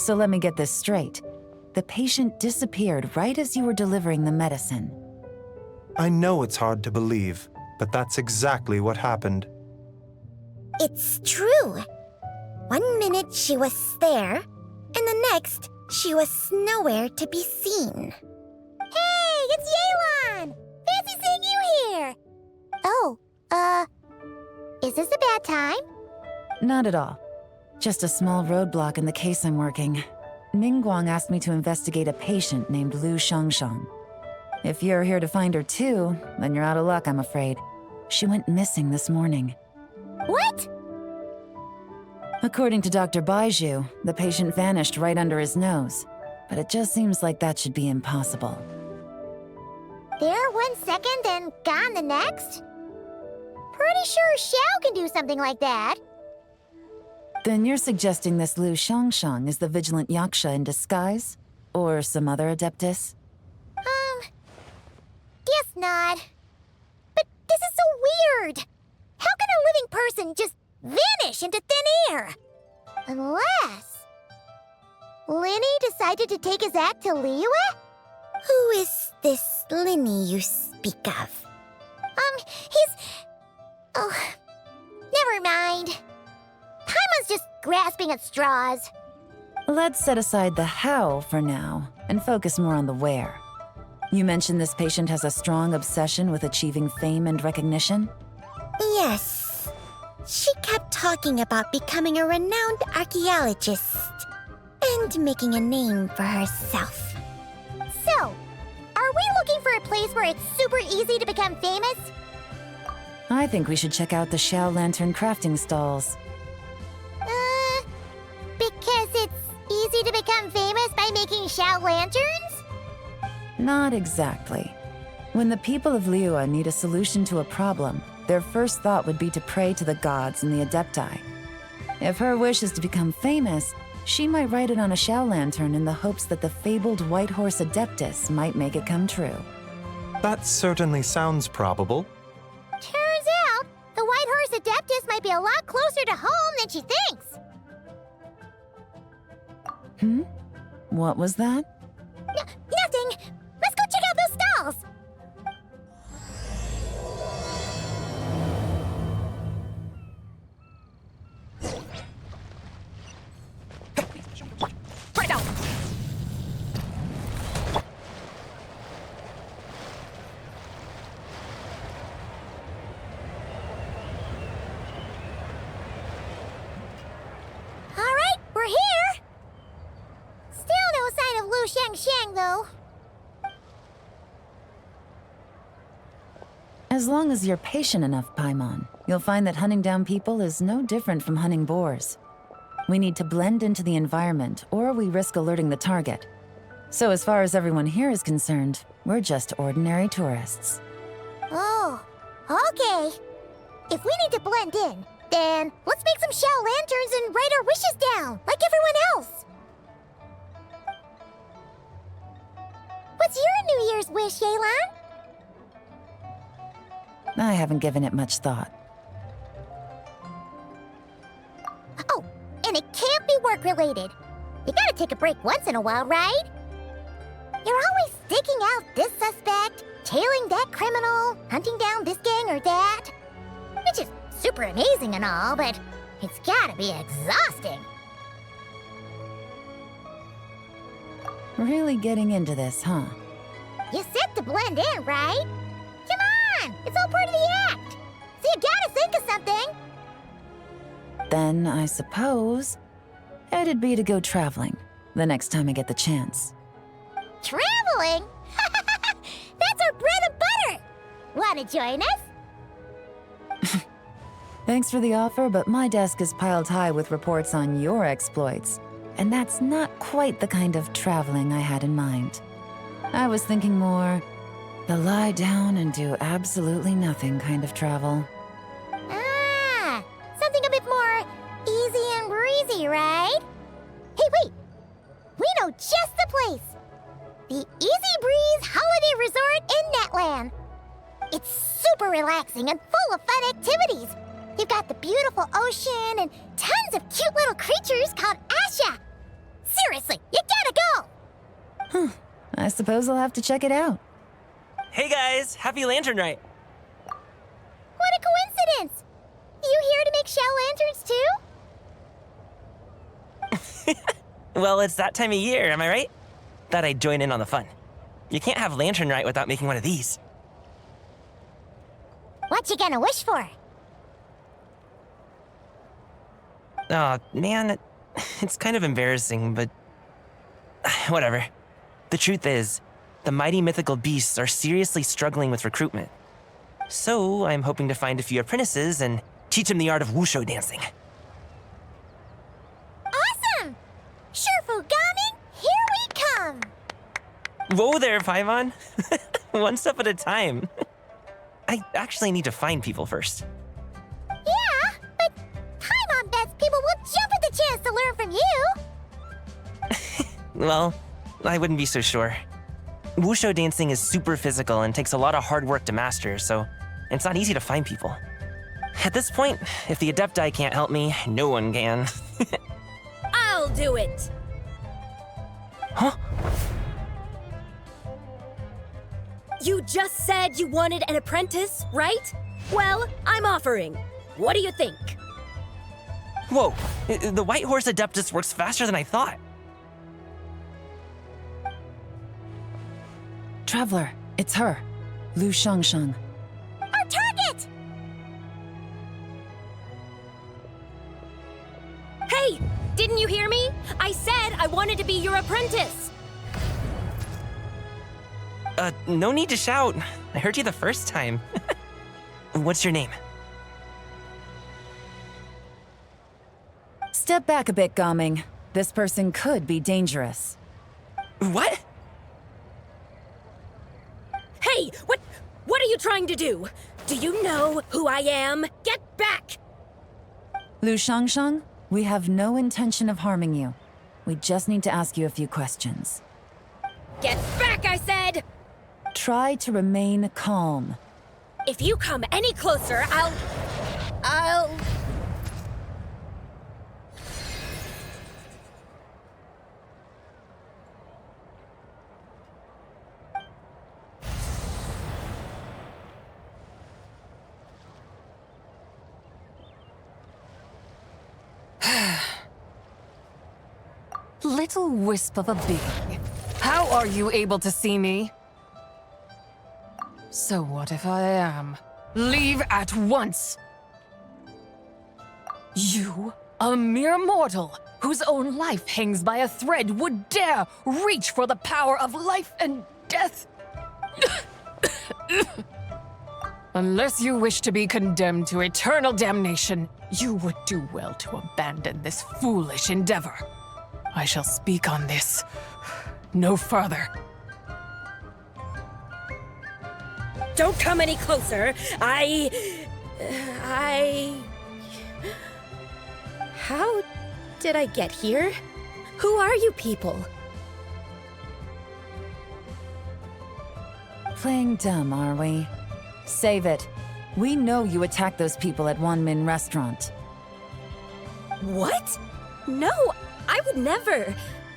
So let me get this straight. The patient disappeared right as you were delivering the medicine. I know it's hard to believe, but that's exactly what happened. It's true. 1 minute she was there, and the next she was nowhere to be seen. Hey, it's Yelan! Fancy seeing you here! Oh, is this a bad time? Not at all. Just a small roadblock in the case I'm working. Ningguang asked me to investigate a patient named Lu Shangshang. If you're here to find her too, then you're out of luck, I'm afraid. She went missing this morning. What? According to Dr. Baiju, the patient vanished right under his nose. But it just seems like that should be impossible. There 1 second and gone the next? Pretty sure Xiao can do something like that. Then you're suggesting this Lu Shangshang is the vigilant Yaksha in disguise? Or some other adeptus? Guess not. But this is so weird. How can a living person just vanish into thin air? Unless Linny decided to take his act to Liyue? Who is this Linny you speak of? Oh, never mind. Paimon's just grasping at straws. Let's set aside the how for now, and focus more on the where. You mentioned this patient has a strong obsession with achieving fame and recognition? Yes. She kept talking about becoming a renowned archaeologist and making a name for herself. So, are we looking for a place where it's super easy to become famous? I think we should check out the Xiao Lantern crafting stalls. Because it's easy to become famous by making Xiao lanterns? Not exactly. When the people of Liyue need a solution to a problem, their first thought would be to pray to the gods and the Adepti. If her wish is to become famous, she might write it on a Xiao lantern in the hopes that the fabled White Horse Adeptus might make it come true. That certainly sounds probable. Turns out, the White Horse Adeptus might be a lot closer to home than she thinks. What was that? Nothing! Let's go check out those stalls! Alright, we're here! Still no sign of Lu Shangshang, though. As long as you're patient enough, Paimon, you'll find that hunting down people is no different from hunting boars. We need to blend into the environment, or we risk alerting the target. So as far as everyone here is concerned, we're just ordinary tourists. Oh, okay. If we need to blend in, then let's make some Xiao lanterns and write our wishes down, like everyone else. What's your New Year's wish, Yelan? I haven't given it much thought. Oh, and it can't be work-related. You gotta take a break once in a while, right? You're always staking out this suspect, tailing that criminal, hunting down this gang or that. Which is super amazing and all, but it's gotta be exhausting. Really getting into this, huh? You said to blend in, right? Come on, it's all part of the act. So you gotta think of something. Then, I suppose, it'd be to go traveling, the next time I get the chance. Traveling? That's our bread and butter. Wanna join us? Thanks for the offer, but my desk is piled high with reports on your exploits. And that's not quite the kind of traveling I had in mind. I was thinking more the lie down and do absolutely nothing kind of travel. Ah, something a bit more easy and breezy, right? Hey, wait! We know just the place! The Easy Breeze Holiday Resort in Netland. It's super relaxing and full of fun activities. You've got the beautiful ocean and tons of cute little creatures called Asha. Seriously, suppose I'll have to check it out. Hey guys, happy Lantern Rite. What a coincidence! You here to make shell lanterns too? Well, it's that time of year, am I right? Thought I'd join in on the fun. You can't have Lantern Rite without making one of these. What you gonna wish for? Aw, man, it's kind of embarrassing, but whatever. The truth is, the mighty mythical beasts are seriously struggling with recruitment. So I'm hoping to find a few apprentices and teach them the art of wushu dancing. Awesome! Shurfugami, here we come! Whoa there, Paimon. One step at a time. I actually need to find people first. Yeah, but Paimon bets people will jump at the chance to learn from you! Well, I wouldn't be so sure. Wushu dancing is super physical and takes a lot of hard work to master, so it's not easy to find people. At this point, if the Adepti can't help me, no one can. I'll do it! Huh? You just said you wanted an apprentice, right? Well, I'm offering. What do you think? Whoa, the White Horse Adeptus works faster than I thought. Traveler, it's her. Lu Shangsheng. Our target! Hey, didn't you hear me? I said I wanted to be your apprentice. No need to shout. I heard you the first time. What's your name? Step back a bit, Gaming. This person could be dangerous. What? Hey, what are you trying to do? Do you know who I am? Get back! Lu Shangsheng, we have no intention of harming you. We just need to ask you a few questions. Get back, I said! Try to remain calm. If you come any closer, I'll... Little wisp of a being. How are you able to see me? So what if I am? Leave at once! You, a mere mortal, whose own life hangs by a thread, would dare reach for the power of life and death? Unless you wish to be condemned to eternal damnation, you would do well to abandon this foolish endeavor. I shall speak on this no further. Don't come any closer. How did I get here? Who are you people? Playing dumb, are we? Save it. We know you attacked those people at Wanmin Restaurant. What? No, I would never.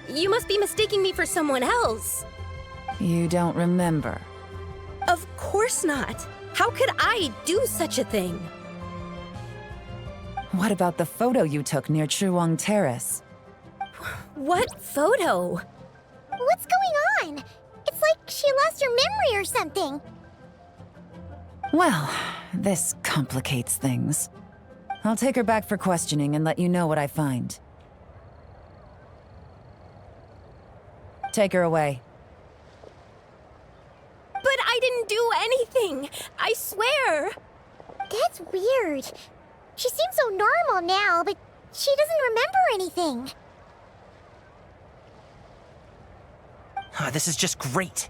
You must be mistaking me for someone else. You don't remember. Of course not. How could I do such a thing? What about the photo you took near Chuang Terrace? What photo? What's going on? It's like she lost her memory or something. Well, this complicates things. I'll take her back for questioning and let you know what I find. Take her away. But I didn't do anything. I swear. That's weird. She seems so normal now, but she doesn't remember anything. This is just great.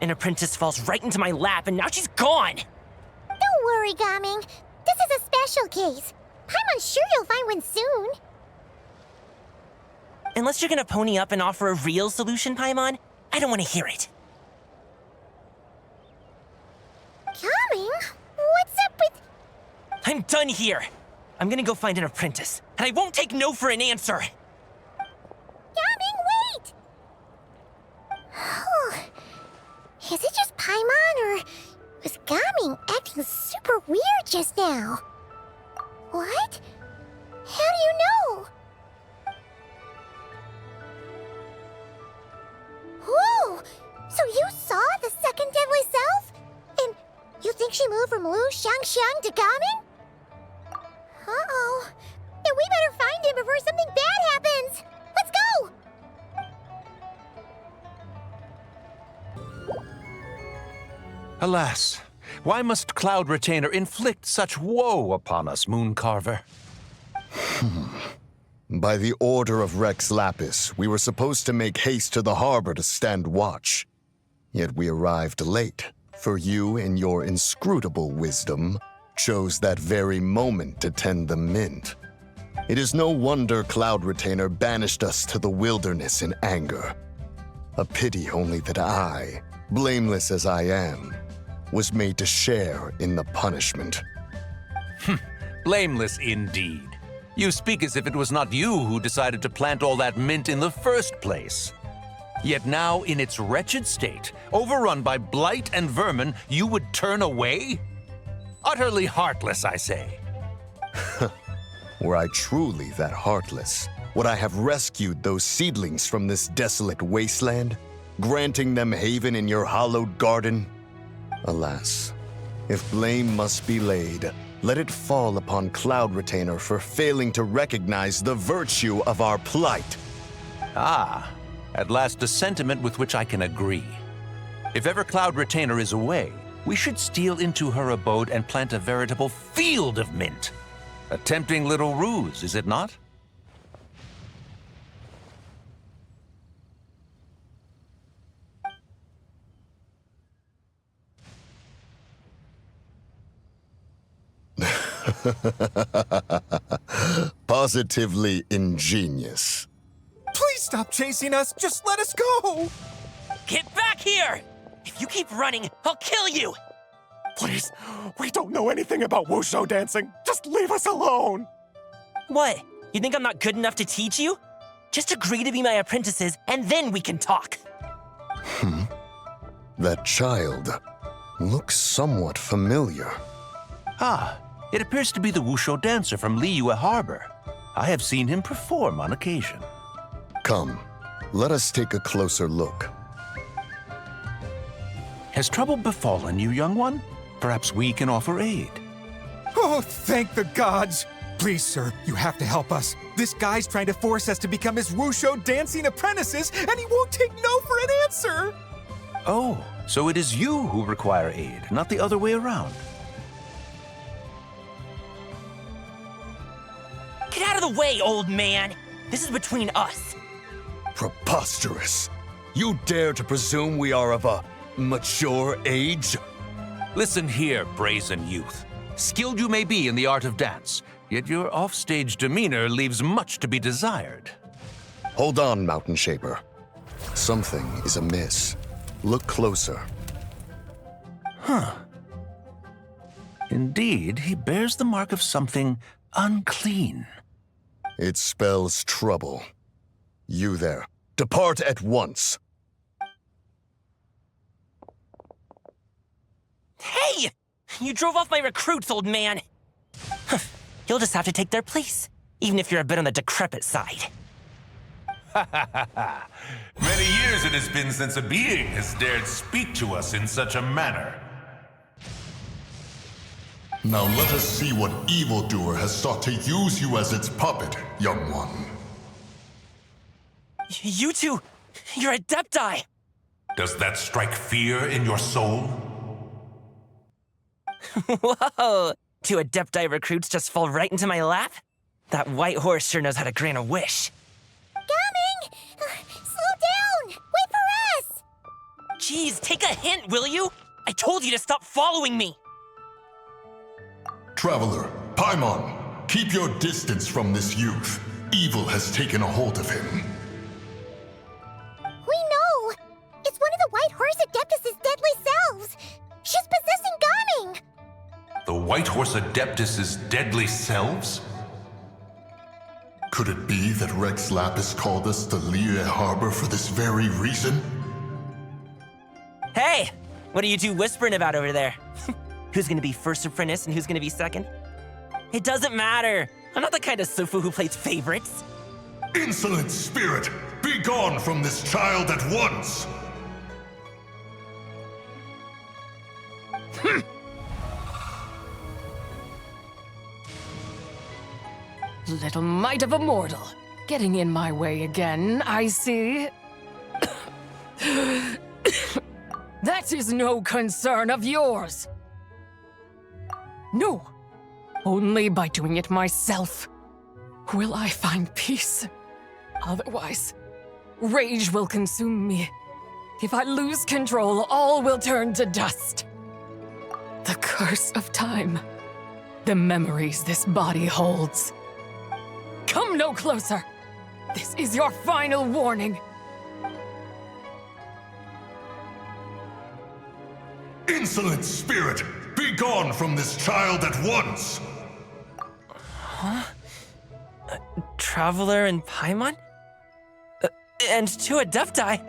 An apprentice falls right into my lap and now she's gone! Don't worry, Gaming. This is a special case. I'm sure you'll find one soon. Unless you're gonna pony up and offer a real solution, Paimon, I don't want to hear it. Gaming? What's up with... I'm done here. I'm gonna go find an apprentice, and I won't take no for an answer. Gaming, wait! just now. What? How do you know? Whoa! So you saw the second deadly self? And you think she moved from Lu Xiangxiang to Gamin? Uh-oh. Then we better find him before something bad happens! Let's go! Alas, why must Cloud Retainer inflict such woe upon us, Mooncarver? By the order of Rex Lapis, we were supposed to make haste to the harbor to stand watch. Yet we arrived late, for you, in your inscrutable wisdom, chose that very moment to tend the mint. It is no wonder Cloud Retainer banished us to the wilderness in anger. A pity only that I, blameless as I am, was made to share in the punishment. Blameless indeed. You speak as if it was not you who decided to plant all that mint in the first place. Yet now, in its wretched state, overrun by blight and vermin, you would turn away? Utterly heartless, I say. Were I truly that heartless, would I have rescued those seedlings from this desolate wasteland, granting them haven in your hallowed garden? Alas, if blame must be laid, let it fall upon Cloud Retainer for failing to recognize the virtue of our plight. Ah, at last a sentiment with which I can agree. If ever Cloud Retainer is away, we should steal into her abode and plant a veritable field of mint. A tempting little ruse, is it not? Positively ingenious. Please stop chasing us. Just let us go. Get back here! If you keep running, I'll kill you! Please, we don't know anything about wushu dancing. Just leave us alone. What? You think I'm not good enough to teach you? Just agree to be my apprentices, and then we can talk. That child looks somewhat familiar. Ah, it appears to be the wushu dancer from Liyue Harbor. I have seen him perform on occasion. Come, let us take a closer look. Has trouble befallen you, young one? Perhaps we can offer aid. Oh, thank the gods! Please, sir, you have to help us. This guy's trying to force us to become his wushu dancing apprentices, and he won't take no for an answer! Oh, so it is you who require aid, not the other way around. Get out of the way, old man! This is between us. Preposterous! You dare to presume we are of a mature age? Listen here, brazen youth. Skilled you may be in the art of dance, yet your offstage demeanor leaves much to be desired. Hold on, Mountain Shaper. Something is amiss. Look closer. Indeed, he bears the mark of something unclean. It spells trouble. You there, depart at once. Hey! You drove off my recruits, old man! You'll just have to take their place, even if you're a bit on the decrepit side. Many years it has been since a being has dared speak to us in such a manner. Now let us see what evildoer has sought to use you as its puppet, young one. You two, you're Adepti! Does that strike fear in your soul? Whoa! Two Adepti recruits just fall right into my lap? That white horse sure knows how to grant a wish. Coming! Slow down! Wait for us! Jeez, take a hint, will you? I told you to stop following me! Traveler, Paimon, keep your distance from this youth. Evil has taken a hold of him. We know! It's one of the White Horse Adeptus' deadly selves! She's possessing Gaming! The White Horse Adeptus' deadly selves? Could it be that Rex Lapis called us to Liyue Harbor for this very reason? Hey! What are you two whispering about over there? Who's gonna be first apprentice and who's gonna be second? It doesn't matter. I'm not the kind of Sufu who plays favorites. Insolent spirit, be gone from this child at once! Little mite of a mortal. Getting in my way again, I see. That is no concern of yours. No. Only by doing it myself will I find peace. Otherwise, rage will consume me. If I lose control, all will turn to dust. The curse of time. The memories this body holds. Come no closer. This is your final warning. Insolent spirit, be gone from this child at once! Huh? Traveler and Paimon? And two Adepti?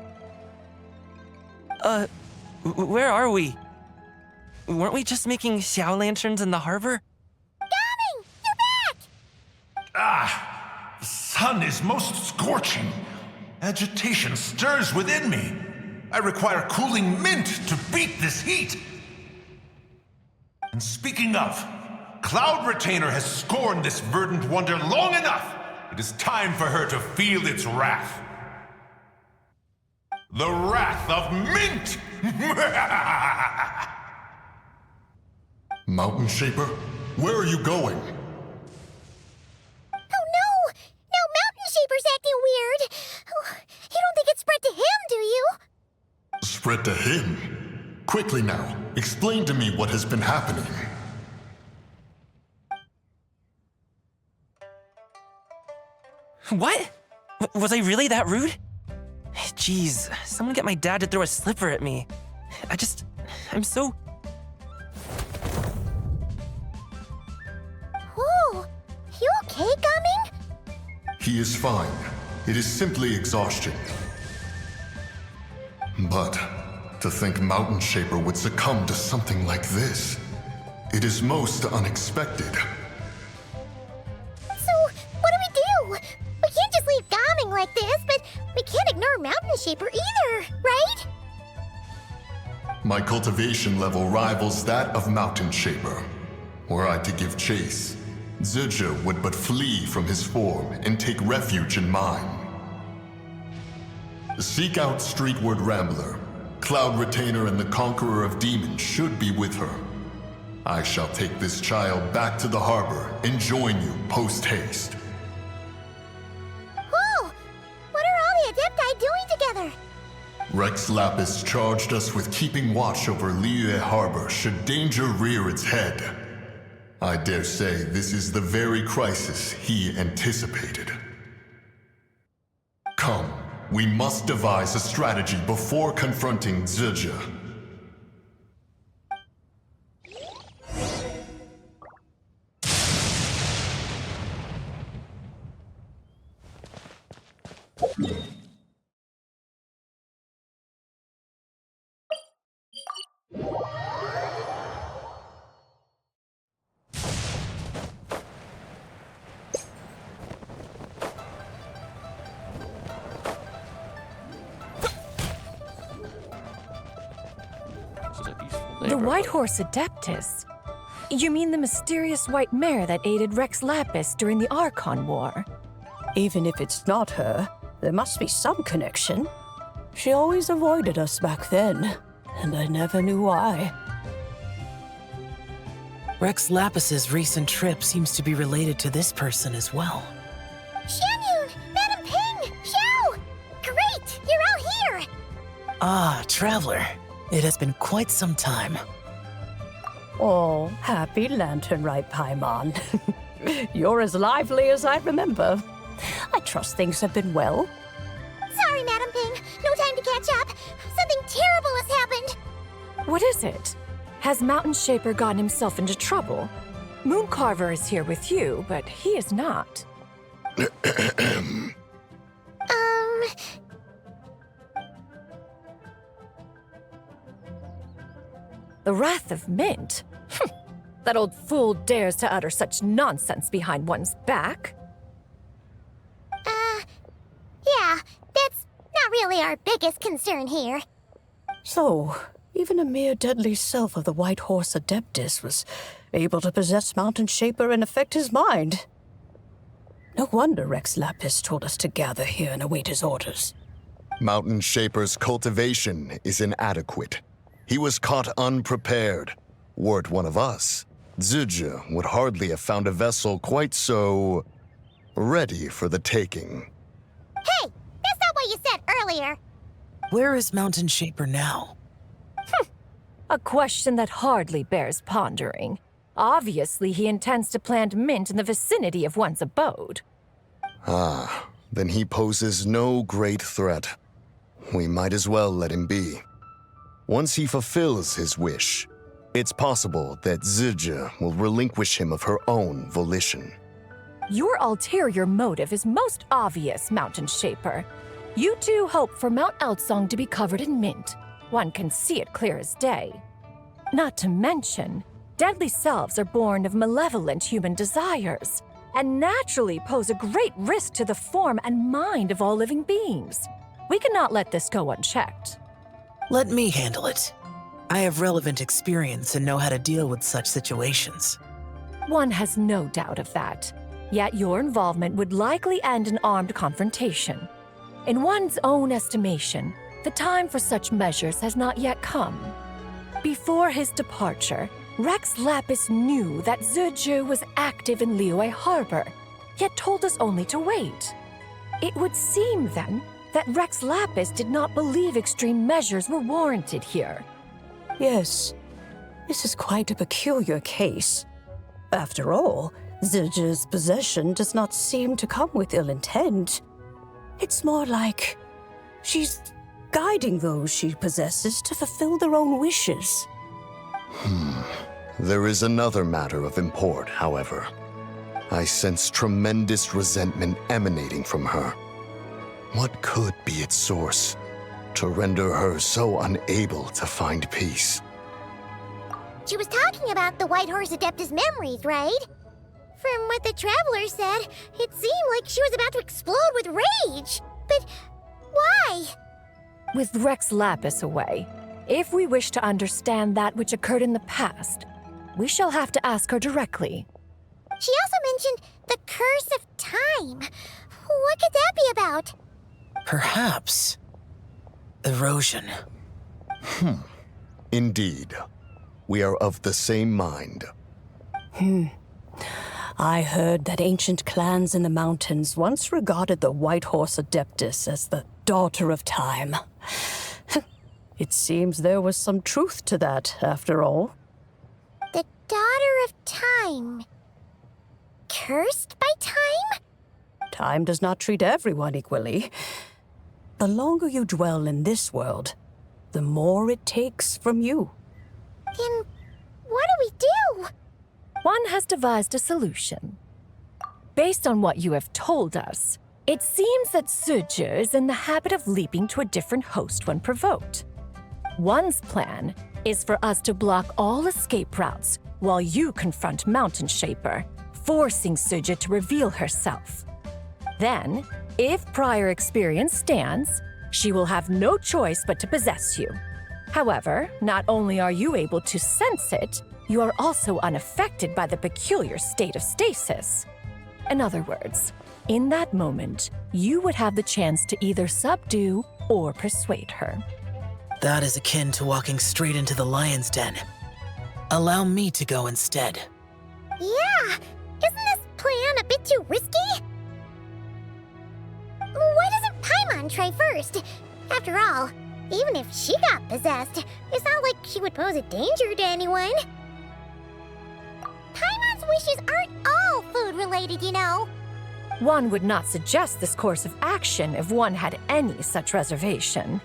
Where are we? Weren't we just making Xiao lanterns in the harbor? Gaming! You're back! The sun is most scorching. Agitation stirs within me. I require cooling mint to beat this heat. And speaking of, Cloud Retainer has scorned this verdant wonder long enough. It is time for her to feel its wrath. The wrath of mint! Mountain Shaper, where are you going? Oh no! Now Mountain Shaper's acting weird! Oh, you don't think it spread to him, do you? Spread to him? Quickly now, explain to me what has been happening. What? Was I really that rude? Jeez, someone get my dad to throw a slipper at me. I'm so... Whoa! You okay, Gaming? He is fine. It is simply exhaustion. But to think Mountain Shaper would succumb to something like this, it is most unexpected. So, what do we do? We can't just leave Gaming like this, but we can't ignore Mountain Shaper either, right? My cultivation level rivals that of Mountain Shaper. Were I to give chase, Zizha would but flee from his form and take refuge in mine. Seek out Streetward Rambler. Cloud Retainer and the Conqueror of Demons should be with her. I shall take this child back to the harbor and join you post-haste. Whoa! What are all the Adepti doing together? Rex Lapis charged us with keeping watch over Liyue Harbor should danger rear its head. I dare say this is the very crisis he anticipated. Come, we must devise a strategy before confronting Zizha. The White Horse Adeptus? You mean the mysterious white mare that aided Rex Lapis during the Archon War? Even if it's not her, there must be some connection. She always avoided us back then, and I never knew why. Rex Lapis's recent trip seems to be related to this person as well. Xianyun! Madam Ping! Xiao! Great! You're out here! Ah, Traveler. It has been quite some time. Oh, happy Lantern Rite, Paimon. You're as lively as I remember. I trust things have been well. Sorry, Madam Ping. No time to catch up. Something terrible has happened. What is it? Has Mountain Shaper gotten himself into trouble? Mooncarver is here with you, but he is not. The Wrath of Mint? That old fool dares to utter such nonsense behind one's back. Yeah, that's not really our biggest concern here. So, even a mere deadly self of the White Horse Adeptus was able to possess Mountain Shaper and affect his mind. No wonder Rex Lapis told us to gather here and await his orders. Mountain Shaper's cultivation is inadequate. He was caught unprepared. Were it one of us, Zizha would hardly have found a vessel quite so ready for the taking. Hey, that's not what you said earlier. Where is Mountain Shaper now? A question that hardly bears pondering. Obviously, he intends to plant mint in the vicinity of one's abode. Ah, then he poses no great threat. We might as well let him be. Once he fulfills his wish, it's possible that Zizha will relinquish him of her own volition. Your ulterior motive is most obvious, Mountain Shaper. You two hope for Mount Eltsong to be covered in mint. One can see it clear as day. Not to mention, deadly selves are born of malevolent human desires, and naturally pose a great risk to the form and mind of all living beings. We cannot let this go unchecked. Let me handle it. I have relevant experience and know how to deal with such situations. One has no doubt of that. Yet your involvement would likely end in armed confrontation. In one's own estimation, the time for such measures has not yet come. Before his departure, Rex Lapis knew that Zizha was active in Liyue Harbor, yet told us only to wait. It would seem, then, that Rex Lapis did not believe extreme measures were warranted here. Yes, this is quite a peculiar case. After all, Zizha's possession does not seem to come with ill intent. It's more like she's guiding those she possesses to fulfill their own wishes. There is another matter of import, however. I sense tremendous resentment emanating from her. What could be its source to render her so unable to find peace? She was talking about the White Horse Adeptus memories, right? From what the Traveler said, it seemed like she was about to explode with rage. But why? With Rex Lapis away, if we wish to understand that which occurred in the past, we shall have to ask her directly. She also mentioned the Curse of Time. What could that be about? Perhaps erosion. Indeed. We are of the same mind. I heard that ancient clans in the mountains once regarded the White Horse Adeptus as the daughter of time. It seems there was some truth to that, after all. The Daughter of Time. Cursed by time? Time does not treat everyone equally. The longer you dwell in this world, the more it takes from you. Then what do we do? One has devised a solution. Based on what you have told us, it seems that Zizha is in the habit of leaping to a different host when provoked. One's plan is for us to block all escape routes while you confront Mountain Shaper, forcing Zizha to reveal herself. Then, if prior experience stands, she will have no choice but to possess you. However, not only are you able to sense it, you are also unaffected by the peculiar state of stasis. In other words, in that moment, you would have the chance to either subdue or persuade her. That is akin to walking straight into the lion's den. Allow me to go instead. Yeah, isn't this plan a bit too risky? Why doesn't Paimon try first? After all, even if she got possessed, it's not like she would pose a danger to anyone. Paimon's wishes aren't all food-related, you know. One would not suggest this course of action if one had any such reservation.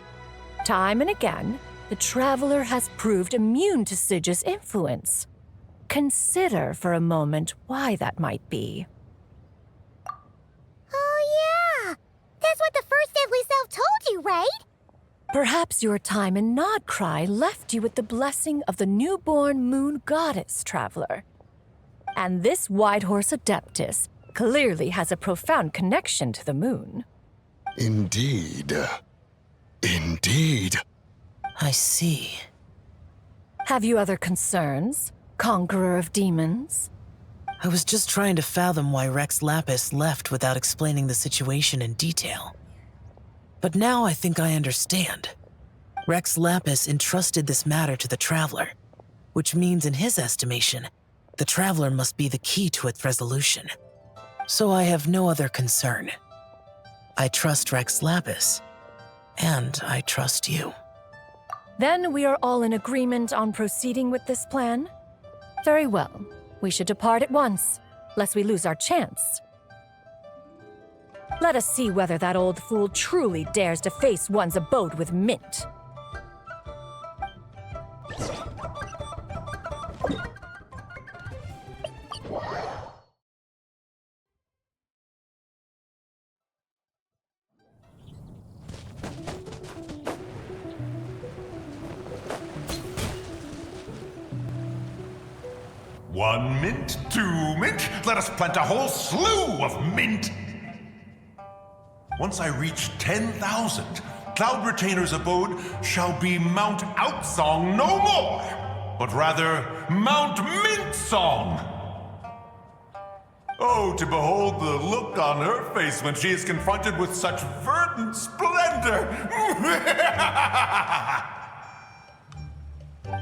Time and again, the Traveler has proved immune to Zizha's influence. Consider for a moment why that might be. Oh yeah, that's what the first deadly self told you, right? Perhaps your time in Nodcry left you with the blessing of the newborn moon goddess, traveler. And this Whitehorse Adeptus clearly has a profound connection to the moon. Indeed. Indeed. I see. Have you other concerns, Conqueror of Demons? I was just trying to fathom why Rex Lapis left without explaining the situation in detail. But now I think I understand. Rex Lapis entrusted this matter to the Traveler, which means in his estimation, the Traveler must be the key to its resolution. So I have no other concern. I trust Rex Lapis, and I trust you. Then we are all in agreement on proceeding with this plan? Very well. We should depart at once, lest we lose our chance. Let us see whether that old fool truly dares to face one's abode with Mint. One mint, 2 mint, let us plant a whole slew of mint! Once I reach 10,000, Cloud Retainer's abode shall be Mount Outsong no more, but rather Mount Mintsong! Oh, to behold the look on her face when she is confronted with such verdant splendor!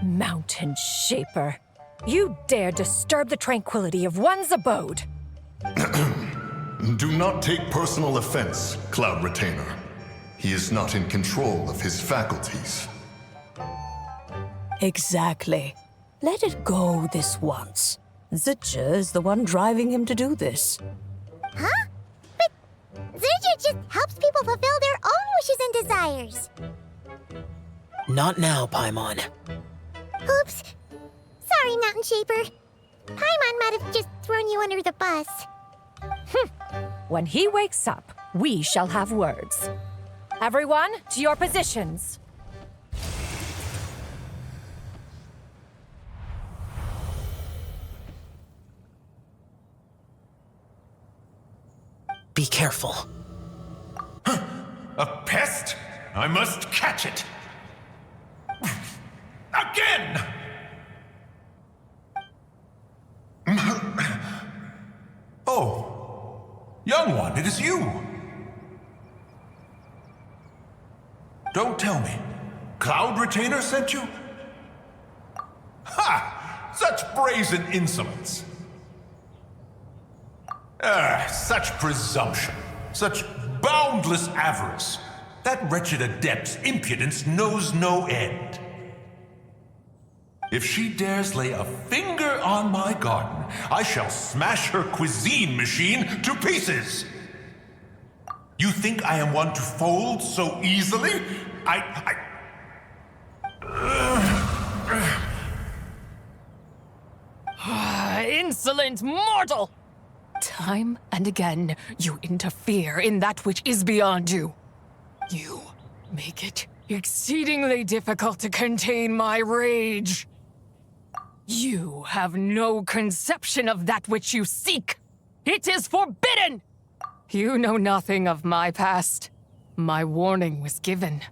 Mountain Shaper. You dare disturb the tranquility of one's abode! Do not take personal offense, Cloud Retainer. He is not in control of his faculties. Exactly. Let it go this once. Zidja is the one driving him to do this. Huh? But Zidja just helps people fulfill their own wishes and desires. Not now, Paimon. Oops. Sorry, Mountain Shaper. Paimon might have just thrown you under the bus. When he wakes up, we shall have words. Everyone, to your positions. Be careful. A pest? I must catch it! Again! Oh, young one, it is you! Don't tell me. Cloud Retainer sent you? Ha! Such brazen insolence! Such presumption. Such boundless avarice. That wretched adept's impudence knows no end. If she dares lay a finger on my garden, I shall smash her cuisine machine to pieces! You think I am one to fold so easily? Insolent mortal! Time and again, you interfere in that which is beyond you. You make it exceedingly difficult to contain my rage. You have no conception of that which you seek. It is forbidden! You know nothing of my past. My warning was given.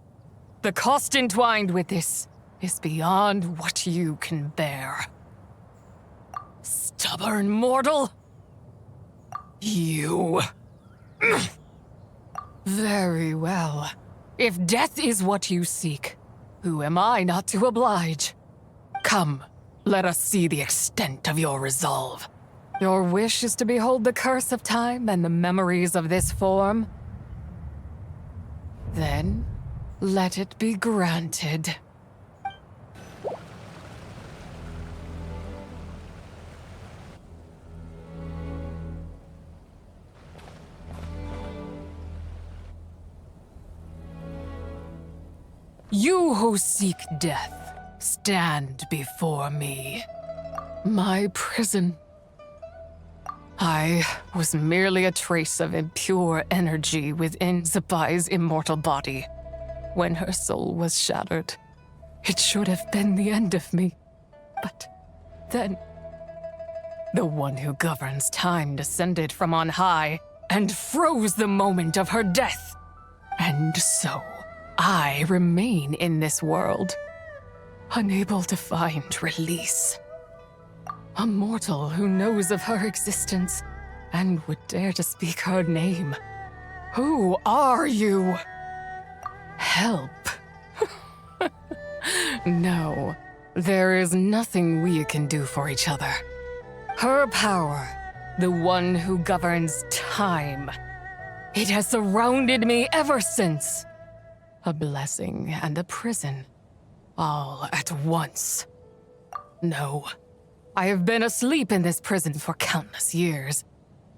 The cost entwined with this is beyond what you can bear. Stubborn mortal! You... Very well. If death is what you seek, who am I not to oblige? Come, let us see the extent of your resolve. Your wish is to behold the curse of time and the memories of this form? Then, let it be granted. You who seek death, stand before me. My prison. I was merely a trace of impure energy within Zapai's immortal body. when her soul was shattered. It should have been the end of me. But then, the one who governs time descended from on high and froze the moment of her death. And so, I remain in this world, unable to find release. A mortal who knows of her existence and would dare to speak her name. Who are you? Help. No, there is nothing we can do for each other. Her power, the one who governs time, it has surrounded me ever since. A blessing and a prison, all at once. No, I have been asleep in this prison for countless years,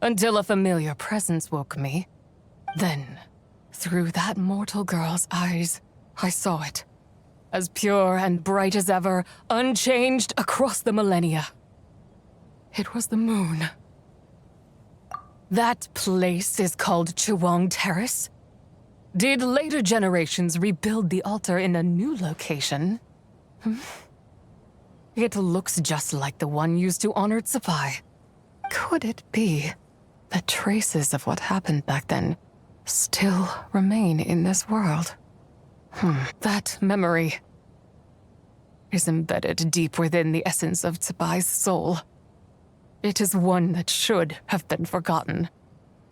until a familiar presence woke me. Then, through that mortal girl's eyes, I saw it. As pure and bright as ever, unchanged across the millennia. It was the moon. That place is called Chewang Terrace. Did later generations rebuild the altar in a new location? It looks just like the one used to honor Tsupai. Could it be that traces of what happened back then still remain in this world? That memory is embedded deep within the essence of Tsubai's soul. It is one that should have been forgotten.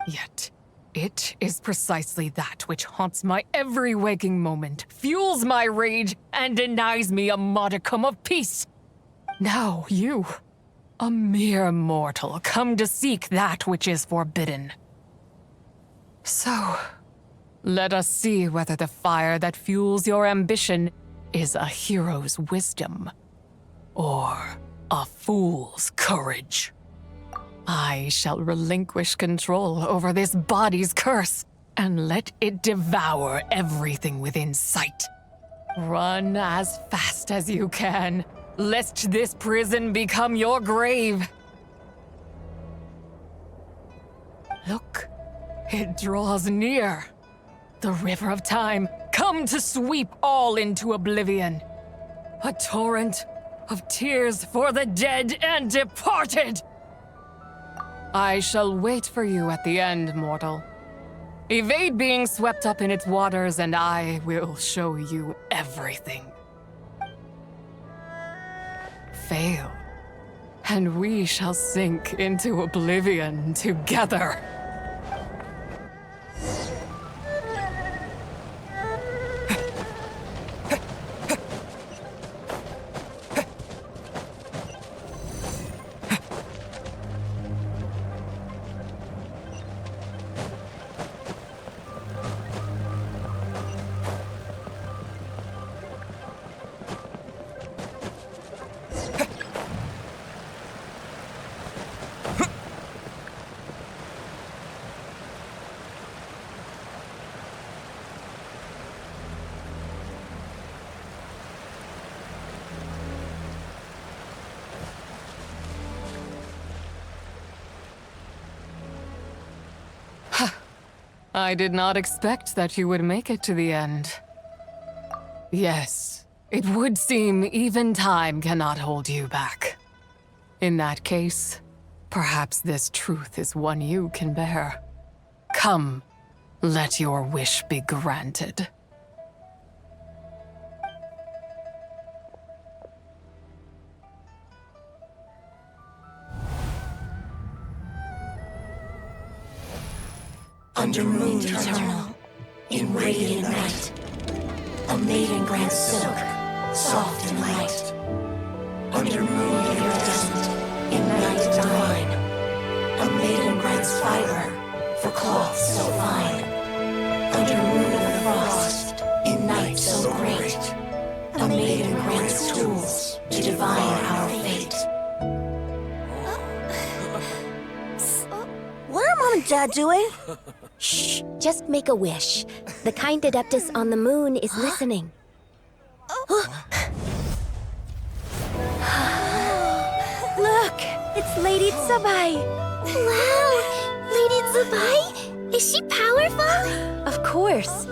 Yet, it is precisely that which haunts my every waking moment, fuels my rage, and denies me a modicum of peace. Now you, a mere mortal, come to seek that which is forbidden. So, let us see whether the fire that fuels your ambition is a hero's wisdom, or a fool's courage. I shall relinquish control over this body's curse, and let it devour everything within sight. Run as fast as you can, lest this prison become your grave. Look, it draws near. The river of time, come to sweep all into oblivion. A torrent of tears for the dead and departed. I shall wait for you at the end, mortal. Evade being swept up in its waters, and I will show you everything. Fail, and we shall sink into oblivion together. I did not expect that you would make it to the end. Yes, it would seem even time cannot hold you back. In that case, perhaps this truth is one you can bear. Come, let your wish be granted. Under moon eternal, in radiant night, a maiden grants silk, soft and light. Under moon iridescent, in night divine, a maiden grants fiber for cloth so fine. Under moon of frost, in night so great, a maiden grants tools to divine our fate. What are Mom and Dad doing? Shh, just make a wish. The kind Adeptus on the moon is listening. Look, it's Lady Tsubai. Wow, Lady Tsubai? Is she powerful? Of course.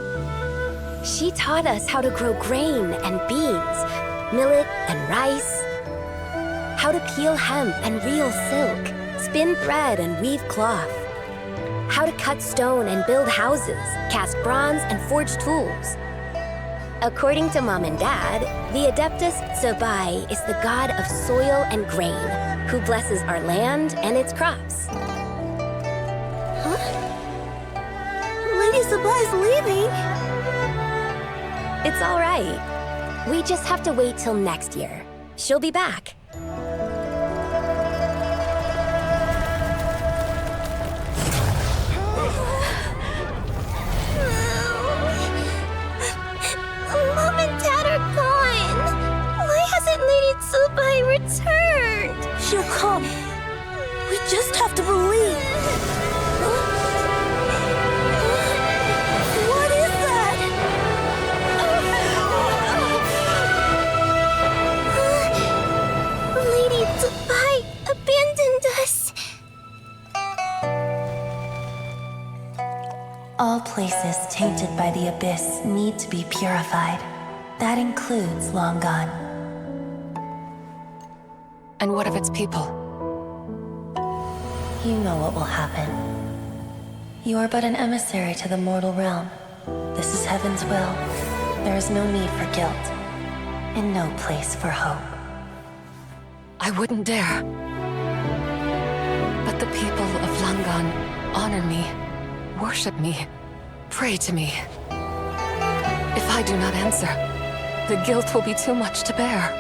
She taught us how to grow grain and beans, millet and rice, how to peel hemp and reel silk, spin thread and weave cloth, how to cut stone and build houses, cast bronze and forge tools. According to Mom and Dad, the Adeptus Tsubai is the god of soil and grain, who blesses our land and its crops. Huh? Lady Tsubai's leaving. It's all right. We just have to wait till next year. She'll be back. Mom and Dad are gone. Why hasn't Lady Tsubai returned? She'll come. We just have to believe. What is that? Lady Tsubai abandoned us. All places tainted by the abyss need to be purified. That includes Longan. And what of its people? You know what will happen. You are but an emissary to the mortal realm. This is Heaven's will. There is no need for guilt, and no place for hope. I wouldn't dare. But the people of Langan honor me, worship me, pray to me. If I do not answer, the guilt will be too much to bear.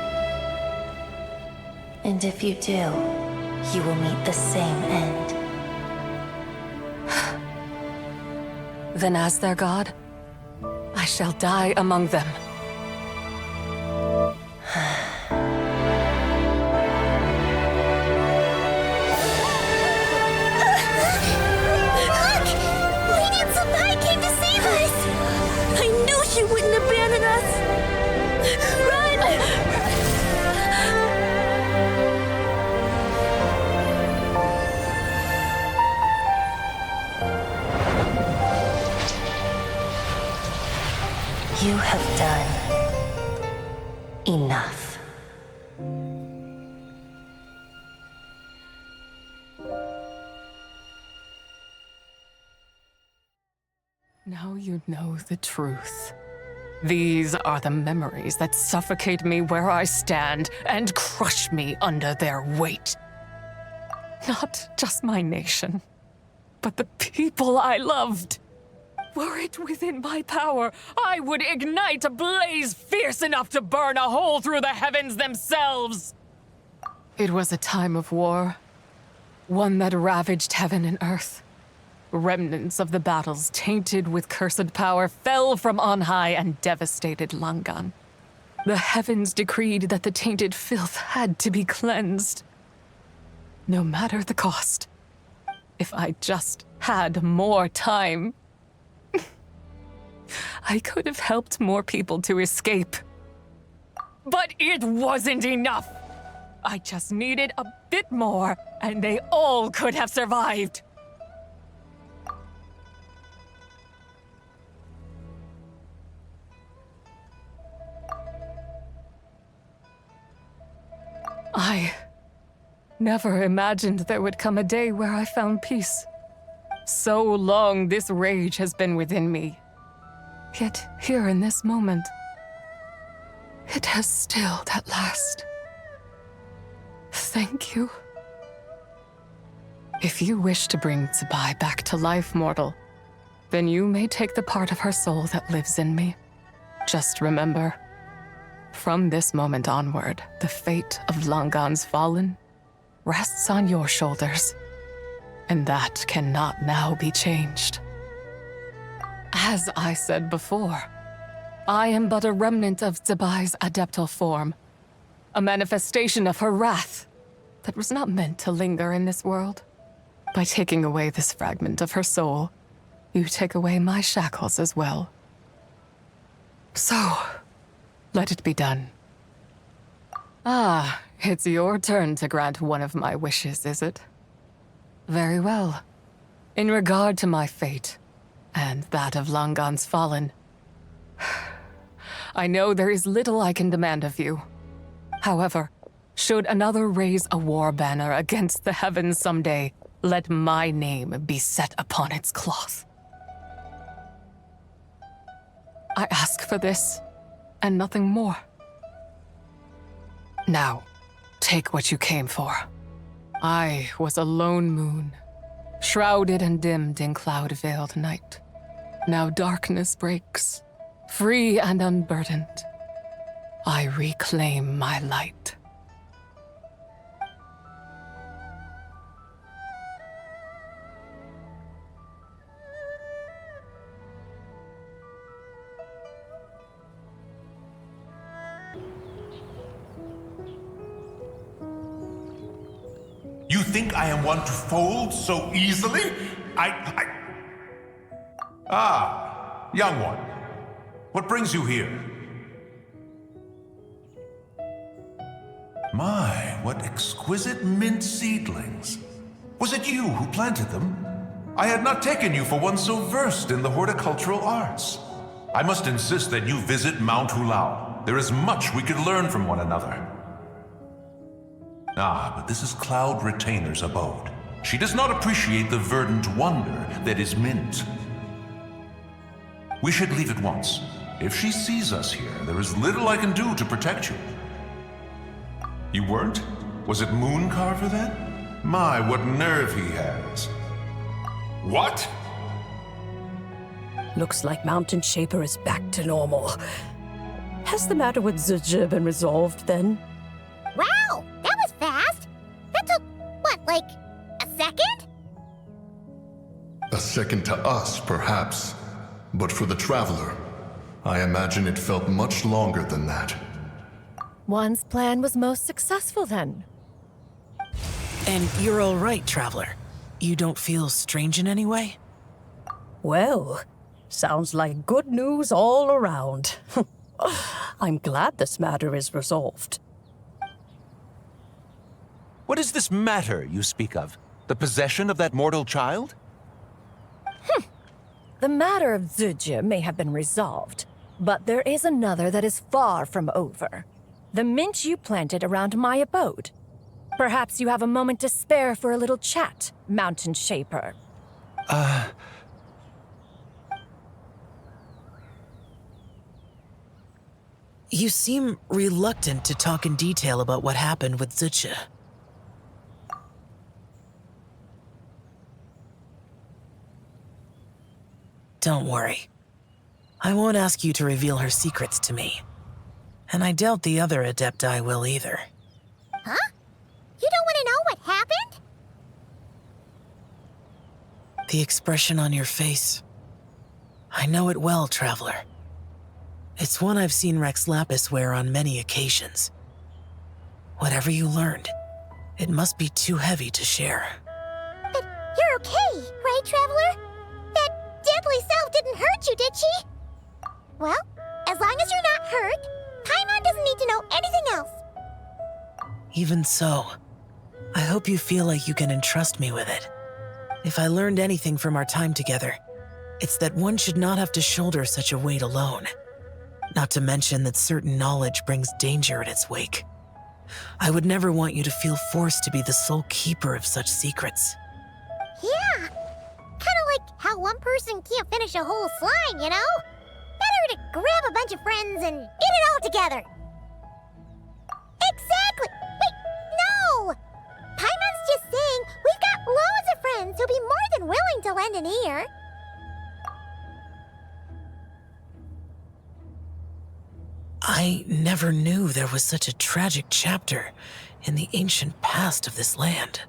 And if you do, you will meet the same end. Then as their god, I shall die among them. Look! Lady Tsubai came to save us! I knew she wouldn't abandon us! Run! You have done enough. Now you know the truth. These are the memories that suffocate me where I stand and crush me under their weight. Not just my nation, but the people I loved. Were it within my power, I would ignite a blaze fierce enough to burn a hole through the heavens themselves. It was a time of war, one that ravaged heaven and earth. Remnants of the battles tainted with cursed power fell from on high and devastated Langan. The heavens decreed that the tainted filth had to be cleansed. No matter the cost. If I just had more time, I could have helped more people to escape. But it wasn't enough. I just needed a bit more, and they all could have survived. I never imagined there would come a day where I found peace. So long this rage has been within me. Yet here in this moment, it has stilled at last. Thank you. If you wish to bring Tsubai back to life, mortal, then you may take the part of her soul that lives in me. Just remember, from this moment onward, the fate of Langan's fallen rests on your shoulders, and that cannot now be changed. As I said before, I am but a remnant of Tsubai's adeptal form, a manifestation of her wrath that was not meant to linger in this world. By taking away this fragment of her soul, you take away my shackles as well. So, let it be done. Ah, it's your turn to grant one of my wishes, is it? Very well. In regard to my fate, and that of Langan's fallen, I know there is little I can demand of you. However, should another raise a war banner against the heavens someday, let my name be set upon its cloth. I ask for this, and nothing more. Now, take what you came for. I was a lone moon, shrouded and dimmed in cloud-veiled night. Now darkness breaks, free and unburdened. I reclaim my light. You think I am one to fold so easily? Ah, young one. What brings you here? My, what exquisite mint seedlings. Was it you who planted them? I had not taken you for one so versed in the horticultural arts. I must insist that you visit Mount Hulao. There is much we could learn from one another. Ah, but this is Cloud Retainer's abode. She does not appreciate the verdant wonder that is mint. We should leave at once. If she sees us here, there is little I can do to protect you. You weren't? Was it Mooncarver then? My, what nerve he has. What? Looks like Mountain Shaper is back to normal. Has the matter with Zizha been resolved then? Wow, that was fast. That took, what, like a second? A second to us, perhaps. But for the Traveler, I imagine it felt much longer than that. One's plan was most successful then. And you're all right, Traveler. You don't feel strange in any way? Well, sounds like good news all around. I'm glad this matter is resolved. What is this matter you speak of? The possession of that mortal child? The matter of Zizha may have been resolved, but there is another that is far from over. The mint you planted around my abode. Perhaps you have a moment to spare for a little chat, Mountain Shaper. You seem reluctant to talk in detail about what happened with Zizha. Don't worry. I won't ask you to reveal her secrets to me. And I doubt the other Adepti will either. Huh? You don't want to know what happened? The expression on your face. I know it well, Traveler. It's one I've seen Rex Lapis wear on many occasions. Whatever you learned, it must be too heavy to share. But you're okay, right, Traveler? That deadly self didn't hurt you, did she? Well, as long as you're not hurt, Paimon doesn't need to know anything else. Even so, I hope you feel like you can entrust me with it. If I learned anything from our time together, it's that one should not have to shoulder such a weight alone. Not to mention that certain knowledge brings danger in its wake. I would never want you to feel forced to be the sole keeper of such secrets. Yeah, kind of like how one person can't finish a whole slime, you know? Better to grab a bunch of friends and get it all together. Exactly! Wait, no! Paimon's just saying we've got loads of friends who'll be more than willing to lend an ear. I never knew there was such a tragic chapter in the ancient past of this land.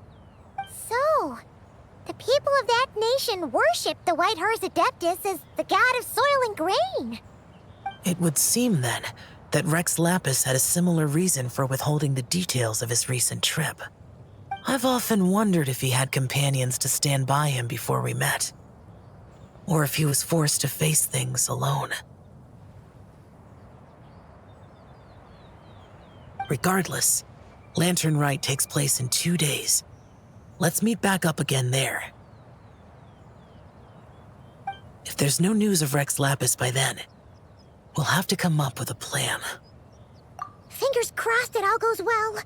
So, the people of that nation worship the White Horse Adeptus as the god of soil and grain. It would seem, then, that Rex Lapis had a similar reason for withholding the details of his recent trip. I've often wondered if he had companions to stand by him before we met, or if he was forced to face things alone. Regardless, Lantern Rite takes place in 2 days. Let's meet back up again there. If there's no news of Rex Lapis by then, We'll have to come up with a plan. Fingers crossed it all goes well.